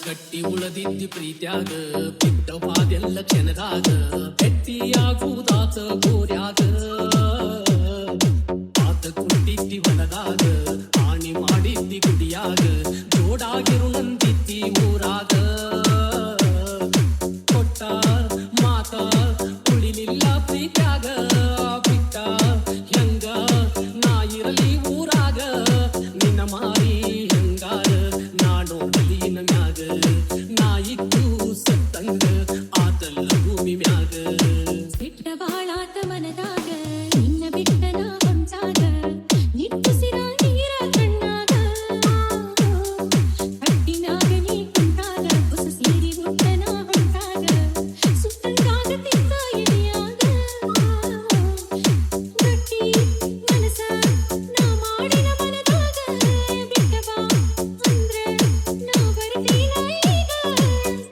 ಗಟ್ಟಿ ಉಳದಿದ್ದಿ ಪ್ರೀತ್ಯಾಗ ಬಿದ್ದವಾದೆಲ್ಲ ಕ್ಷಣದಾಗ ಗಟ್ಟಿಯಾಗುವುದಾತ ಗೋರ್ಯಾಗ ಆತ ಕುಟ್ಟಿದ್ದಿ ಹೊಲದಾಗ ಆಣಿ ಮಾಡಿದ್ದಿ ಗುಡಿಯಾಗ ಜೋಡಾಗಿರು ನಂದಿದ್ದಿ ಊರಾಗ ಕೊಟ್ಟ ಮಾತ ಉಳಿಲಿಲ್ಲ ಪ್ರೀತ್ಯಾಗ ಬಿಟ್ಟ ಹೆಂಗ ನಾ ಇರಲಿ ಊರಾಗ ನಿನ್ನ ಮಾರಿ ಹೆಂಗಾರ ನಾಡೋಡಲಿ ಮ್ಯಾಗ ನಾ ಇದ್ದು ಸತ್ತಂಗ ಆತಲ್ಲ ಭೂಮಿ ಮ್ಯಾಗ ಬಿಟ್ಟ ಬಾಳಾತ ಮನದಾಗ ನಿನ್ನ ಬಿಟ್ಟ ನಾ ಹೊಂಚಾಗ ನಿಟ್ಟುಸಿರ ನೀರ ಕಣ್ಣಾಗ ಹಟ್ಟಿನಾಗ ನೀ ಕುಂತಾಗ ಹೊಸ ಸೀರಿ ಉಟ್ಟ ನಾ ಹೊಂಟಾಗ ಸುತ್ತಂಗಾಗ ತಿಂದ ಎದೆಯಾಗ ಗಟ್ಟಿ ಮನಸ ನಾ ಮಾಡಿನ ಮನದಾಗ ಬಿಟ್ಟ ಬಾ ಅಂದ್ರೆ ನಾ ಬರ್ತೀನ ಈಗ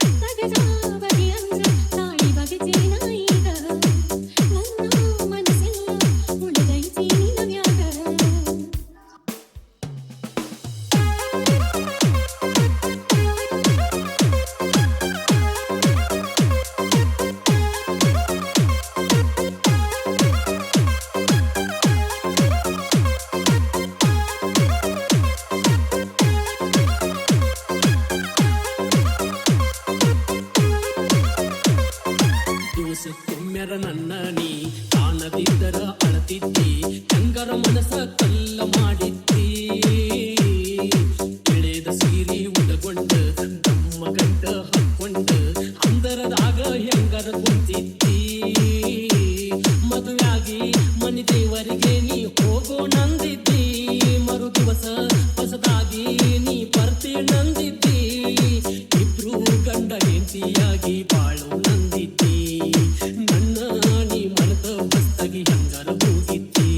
ತಗದ ಬಗೆ ಅಂದ್ರ ತಾಳಿ ಬಗೆತೇನ ಈಗ ನನ್ನ ಮನಸ್ಸೆಲ್ಲ ಉಳಿದೈತಿ ನಿನ್ನ ಮ್ಯಾಗ ದಿವಸಕ್ಕೊಮ್ಮೆರ ನನ್ನ ನೀ ಕಾಣದಿದ್ದರ ಅಳತಿದ್ದಿ ಹೆಂಗರ ಮನಸ ಕಲ್ಲ ಮಾಡಿದ್ದಿ ಎಳೆದ ಸೀರಿ ಉಡಗೊಂಡ ತಮ್ಮ ಗಂಟ ಹಾಕೊಂಡ ಅಂದರದಾಗ ಹೆಂಗರ ಕುಂತಿದ್ದಿ ಮದುವೆಯಾಗಿ ಮನೆ ದೇವರಿಗೆ ನೀ ಹೋಗೋ ನಂದಿದ್ದಿ ಮರು ದಿವಸ ಹೊಸದಾಗಿ ನೀ ಬರ್ತಿ ನಂದಿದ್ದಿ ಇಬ್ರು ಗಂಡ ಹೆಂಡತಿಯಾಗಿ ಬಾಳು ನಂದಿದ್ದಿ ನನ್ನ ನೀ ಮನದ ಹೊಸ್ತಾಗಿ ಹೆಂಗರ ಹೋಗಿದ್ದಿ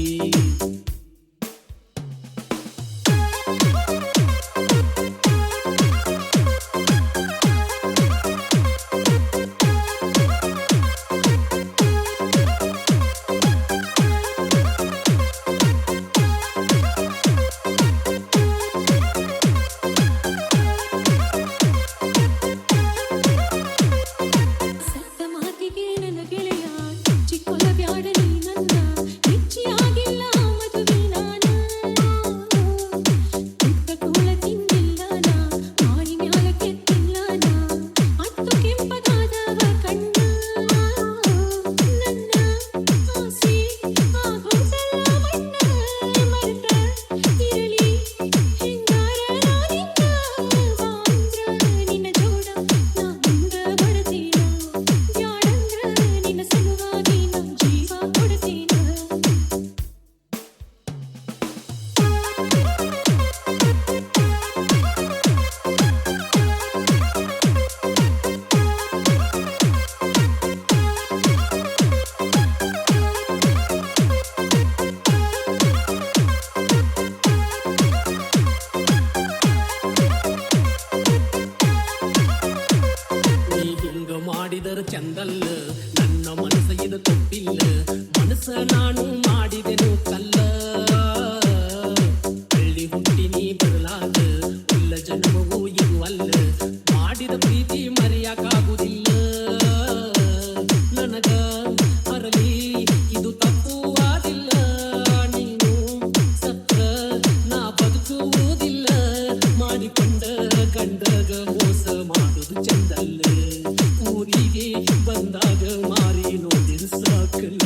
ಸತ್ತ ಮಾತಿಗೆ ನನ್ನ ಗೆಳೆಯ ಚಿಕ್ಕೊಲ ಬ್ಯಾಡಲಿ ನನ್ನ ಹೆಚ್ಚಿಯಾಗಿಲ್ಲ ಮದುವೆ ನಾನ ತುತ್ತ ಕೂಳ ತಿಂದಿಲ್ಲ ನಾ ಮಾರಿ ಮ್ಯಾಲ ಕೆತ್ತಿಲ್ಲ ನಾ ಹತ್ತು ಕೆಂಪಗಾದವ ಕಣ್ಣ ನನ್ನ ಆಸೆ ಆಗೋದಲ್ಲ ಮಣ್ಣ ಮರೆತ ಇರಲಿ ಹೆಂಗಾರ ನಾನಿನ್ನ ಬಾಂದ್ರ ನಿನ್ನ ಜೋಡ ನಾ ಹಿಂಗ ಬರತೀನ ಬ್ಯಾಡಂದ್ರ ನಿನ್ನ ಸಲುವಾಗಿ ನಾ ಜೀವ ಕೊಡ್ತೀನ ನೀ ಹಿಂಗ ಮಾಡಿದರ ಚಂದಲ್ಲ ನನ್ನ ಮನಸ್ಸ ಇದು ತಪ್ಪಿಲ್ಲ ಮನಸ್ಸ ನಾನು ಮಾಡಿದೆನು ಕಲ್ಲ ಹಳ್ಳಿ ಹುಟ್ಟಿ ನೀ ಬರಲಾಗ ಇಲ್ಲ ಜನ್ಮವೂ ಇರುವಲ್ಲ ಮಾಡಿದ ಪ್ರೀತಿ ಮರೆಯಕ್ಕಾಗುವುದಿಲ್ಲ ನನಗ ಅರಲಿ ಇದು ತಪ್ಪುವಾದಿಲ್ಲ ನೀನು ಸತ್ರ ನಾ ಬದುಕುವುದಿಲ್ಲ ಮಾಡಿಕೊಂಡ ಗಂಡಗ ಮೋಸ ಮಾಡುದು ಚಂದಲ್ಲ ಊರಿಗೆ ಬಂದಾಗ ಮಾರಿ ನೋಡಿರು ಸಾಕಲ್ಲ